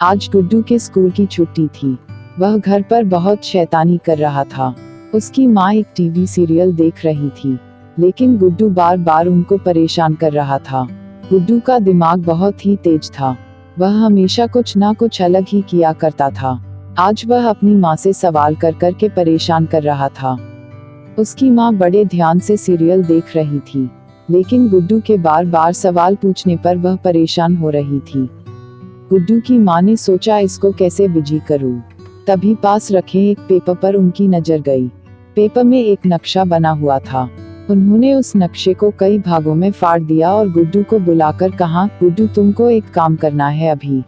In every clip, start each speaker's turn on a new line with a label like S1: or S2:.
S1: आज गुड्डू के स्कूल की छुट्टी थी। वह घर पर बहुत शैतानी कर रहा था। उसकी माँ एक टीवी सीरियल देख रही थी, लेकिन गुड्डू बार बार उनको परेशान कर रहा था। गुड्डू का दिमाग बहुत ही तेज था। वह हमेशा कुछ ना कुछ अलग ही किया करता था। आज वह अपनी माँ से सवाल कर कर के परेशान कर रहा था। उसकी माँ बड़े ध्यान से सीरियल देख रही थी, लेकिन गुड्डू के बार बार सवाल पूछने पर वह परेशान हो रही थी। गुड्डू की माँ ने सोचा इसको कैसे बिजी करूं। तभी पास रखे एक पेपर पर उनकी नजर गई। पेपर में एक नक्शा बना हुआ था। उन्होंने उस नक्शे को कई भागों में फाड़ दिया और गुड्डू को बुलाकर कहा, गुड्डू तुमको एक काम करना है अभी।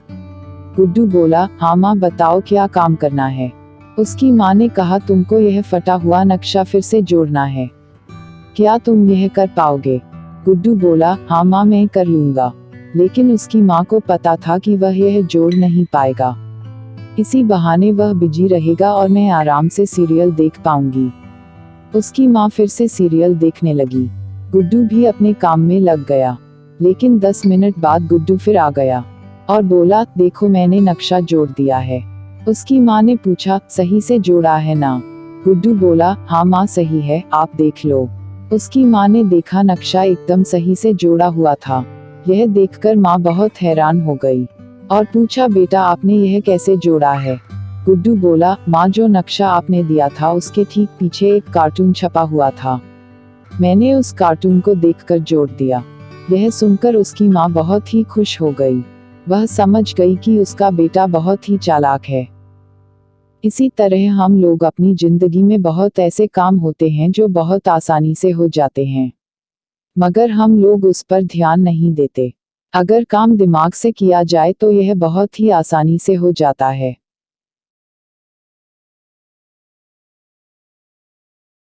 S1: गुड्डू बोला, हाँ माँ बताओ क्या काम करना है। उसकी माँ ने कहा, तुमको यह फटा हुआ नक्शा फिर से जोड़ना है। क्या तुम यह कर पाओगे? गुड्डू बोला, हाँ माँ मैं कर लूंगा। लेकिन उसकी माँ को पता था कि वह यह जोड़ नहीं पाएगा। इसी बहाने वह बिजी रहेगा और मैं आराम से सीरियल देख पाऊंगी। उसकी माँ फिर से सीरियल देखने लगी। गुड्डू भी अपने काम में लग गया। लेकिन 10 मिनट बाद गुड्डू फिर आ गया और बोला, देखो मैंने नक्शा जोड़ दिया है। उसकी माँ ने पूछा, सही से जोड़ा है ना? गुड्डू बोला, हाँ माँ सही है, आप देख लो। उसकी माँ ने देखा नक्शा एकदम सही से जोड़ा हुआ था। यह देखकर माँ बहुत हैरान हो गई और पूछा, बेटा आपने यह कैसे जोड़ा है? गुड्डू बोला, माँ जो नक्शा आपने दिया था उसके ठीक पीछे एक कार्टून छपा हुआ था। मैंने उस कार्टून को देखकर जोड़ दिया। यह सुनकर उसकी माँ बहुत ही खुश हो गई। वह समझ गई कि उसका बेटा बहुत ही चालाक है। इसी तरह हम लोग अपनी जिंदगी में बहुत ऐसे काम होते हैं जो बहुत आसानी से हो जाते हैं, मगर हम लोग उस पर ध्यान नहीं देते। अगर काम दिमाग से किया जाए तो यह बहुत ही आसानी से हो जाता है।